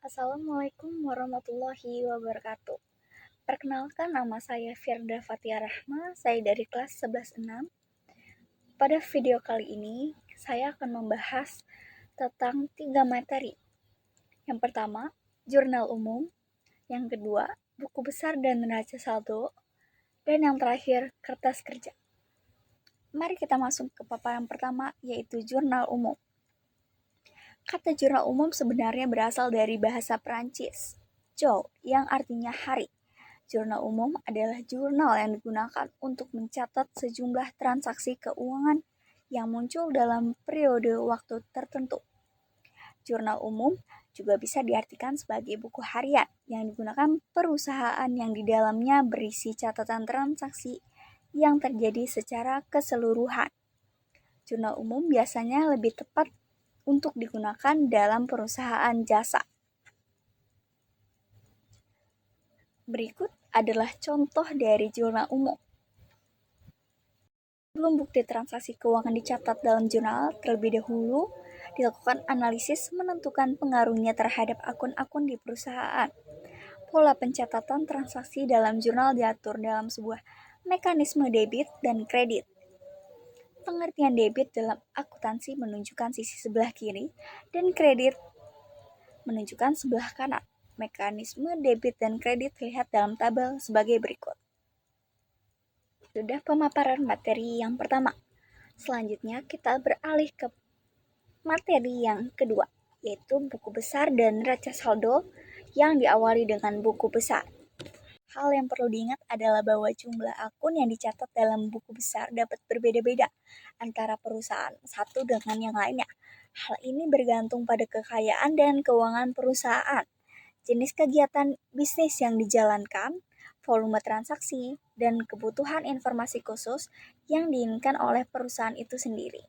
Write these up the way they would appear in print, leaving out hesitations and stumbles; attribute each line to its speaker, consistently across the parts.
Speaker 1: Assalamualaikum warahmatullahi wabarakatuh. Perkenalkan, nama saya Firda Fatia Rahma, saya dari kelas 11-6. Pada video kali ini, saya akan membahas tentang 3 materi. Yang pertama, jurnal umum. Yang kedua, buku besar dan neraca saldo. Dan yang terakhir, kertas kerja. Mari kita masuk ke paparan pertama, yaitu jurnal umum. Kata jurnal umum sebenarnya berasal dari bahasa Perancis, jour, yang artinya hari. Jurnal umum adalah jurnal yang digunakan untuk mencatat sejumlah transaksi keuangan yang muncul dalam periode waktu tertentu. Jurnal umum juga bisa diartikan sebagai buku harian yang digunakan perusahaan yang di dalamnya berisi catatan transaksi yang terjadi secara keseluruhan. Jurnal umum biasanya lebih tepat untuk digunakan dalam perusahaan jasa. Berikut adalah contoh dari jurnal umum. Sebelum bukti transaksi keuangan dicatat dalam jurnal, terlebih dahulu dilakukan analisis menentukan pengaruhnya terhadap akun-akun di perusahaan. Pola pencatatan transaksi dalam jurnal diatur dalam sebuah mekanisme debit dan kredit. Pengertian debit dalam akuntansi menunjukkan sisi sebelah kiri dan kredit menunjukkan sebelah kanan. Mekanisme debit dan kredit terlihat dalam tabel sebagai berikut. Sudah pemaparan materi yang pertama. Selanjutnya kita beralih ke materi yang kedua, yaitu buku besar dan neraca saldo yang diawali dengan buku besar. Hal yang perlu diingat adalah bahwa jumlah akun yang dicatat dalam buku besar dapat berbeda-beda antara perusahaan satu dengan yang lainnya. Hal ini bergantung pada kekayaan dan keuangan perusahaan, jenis kegiatan bisnis yang dijalankan, volume transaksi, dan kebutuhan informasi khusus yang diinginkan oleh perusahaan itu sendiri.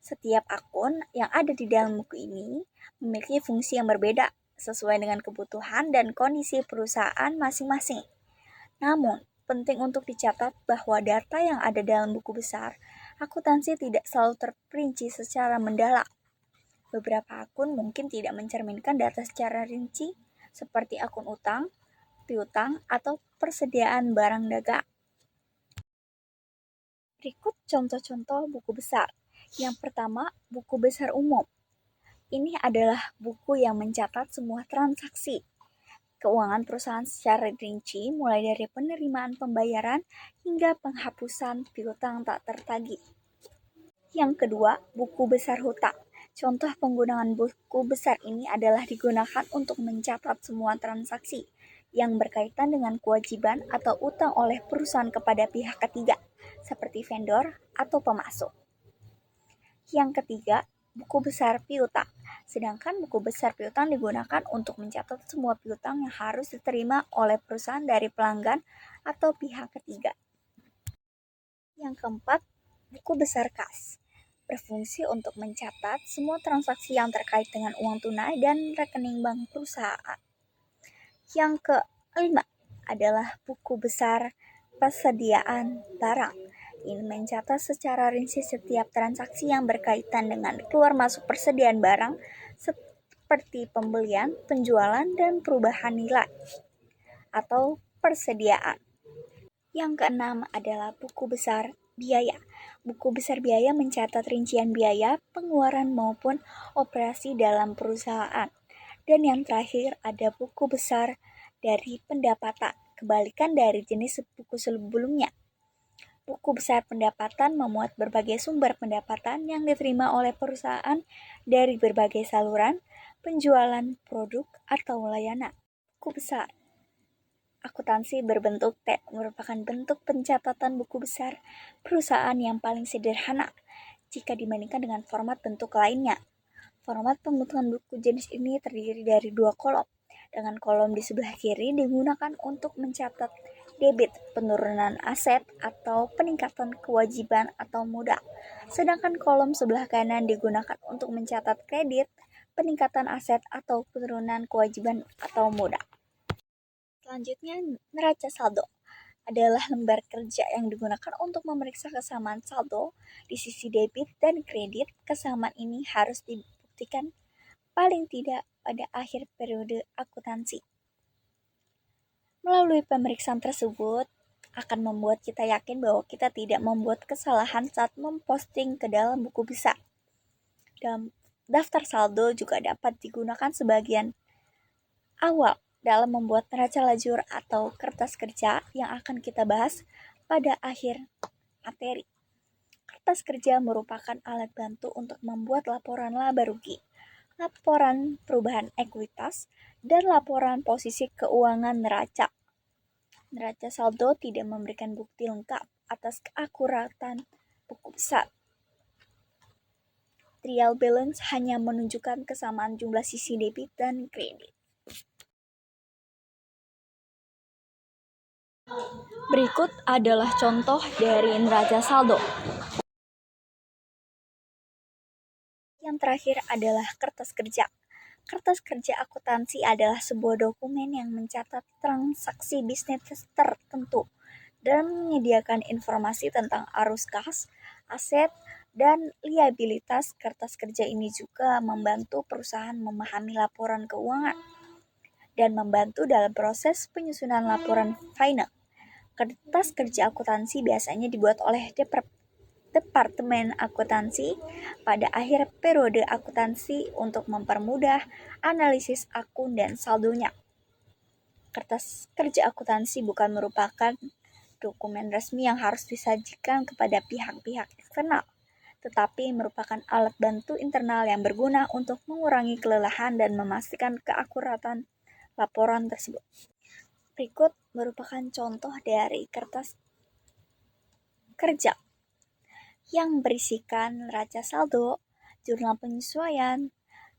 Speaker 1: Setiap akun yang ada di dalam buku ini memiliki fungsi yang berbeda sesuai dengan kebutuhan dan kondisi perusahaan masing-masing. Namun, penting untuk dicatat bahwa data yang ada dalam buku besar akuntansi tidak selalu terperinci secara mendalam. Beberapa akun mungkin tidak mencerminkan data secara rinci, seperti akun utang, piutang, atau persediaan barang dagang. Berikut contoh-contoh buku besar. Yang pertama, buku besar umum. Ini adalah buku yang mencatat semua transaksi keuangan perusahaan secara rinci, mulai dari penerimaan pembayaran hingga penghapusan piutang tak tertagih. Yang kedua, buku besar hutang. Contoh penggunaan buku besar ini adalah digunakan untuk mencatat semua transaksi yang berkaitan dengan kewajiban atau utang oleh perusahaan kepada pihak ketiga, seperti vendor atau pemasok. Yang ketiga, buku besar piutang. Sedangkan buku besar piutang digunakan untuk mencatat semua piutang yang harus diterima oleh perusahaan dari pelanggan atau pihak ketiga. Yang keempat, buku besar kas. Berfungsi untuk mencatat semua transaksi yang terkait dengan uang tunai dan rekening bank perusahaan. Yang kelima adalah buku besar persediaan barang. Ini mencatat secara rinci setiap transaksi yang berkaitan dengan keluar masuk persediaan barang seperti pembelian, penjualan, dan perubahan nilai atau persediaan. Yang keenam adalah buku besar biaya. Buku besar biaya mencatat rincian biaya, pengeluaran maupun operasi dalam perusahaan. Dan yang terakhir ada buku besar dari pendapatan, kebalikan dari jenis buku sebelumnya. Buku besar pendapatan memuat berbagai sumber pendapatan yang diterima oleh perusahaan dari berbagai saluran, penjualan produk atau layanan. Buku besar akuntansi berbentuk T merupakan bentuk pencatatan buku besar perusahaan yang paling sederhana jika dibandingkan dengan format bentuk lainnya. Format pembentukan buku jenis ini terdiri dari 2 kolom. Dengan kolom di sebelah kiri digunakan untuk mencatat debit, penurunan aset, atau peningkatan kewajiban atau modal. Sedangkan kolom sebelah kanan digunakan untuk mencatat kredit, peningkatan aset, atau penurunan kewajiban atau modal. Selanjutnya, neraca saldo adalah lembar kerja yang digunakan untuk memeriksa kesamaan saldo di sisi debit dan kredit. Kesamaan ini harus dibuktikan paling tidak pada akhir periode akuntansi. Melalui pemeriksaan tersebut akan membuat kita yakin bahwa kita tidak membuat kesalahan saat memposting ke dalam buku besar. Dan daftar saldo juga dapat digunakan sebagian awal dalam membuat neraca lajur atau kertas kerja yang akan kita bahas pada akhir materi. Kertas kerja merupakan alat bantu untuk membuat laporan laba rugi, laporan perubahan ekuitas, dan laporan posisi keuangan neraca. Neraca saldo tidak memberikan bukti lengkap atas keakuratan buku besar. Trial balance hanya menunjukkan kesamaan jumlah sisi debit dan kredit. Berikut adalah contoh dari neraca saldo. Yang terakhir adalah kertas kerja. Kertas kerja akuntansi adalah sebuah dokumen yang mencatat transaksi bisnis tertentu dan menyediakan informasi tentang arus kas, aset, dan liabilitas. Kertas kerja ini juga membantu perusahaan memahami laporan keuangan dan membantu dalam proses penyusunan laporan final. Kertas kerja akuntansi biasanya dibuat oleh Departemen Akuntansi pada akhir periode akuntansi untuk mempermudah analisis akun dan saldonya. Kertas kerja akuntansi bukan merupakan dokumen resmi yang harus disajikan kepada pihak-pihak eksternal, tetapi merupakan alat bantu internal yang berguna untuk mengurangi kelelahan dan memastikan keakuratan laporan tersebut. Berikut merupakan contoh dari kertas kerja yang berisikan neraca saldo, jurnal penyesuaian,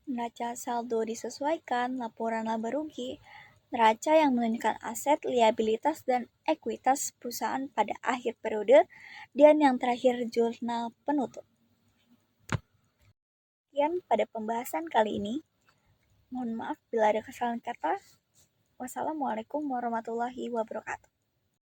Speaker 1: neraca saldo disesuaikan, laporan laba rugi, neraca yang menunjukkan aset, liabilitas, dan ekuitas perusahaan pada akhir periode, dan yang terakhir jurnal penutup. Sekian pada pembahasan kali ini. Mohon maaf bila ada kesalahan kata. Wassalamualaikum warahmatullahi wabarakatuh.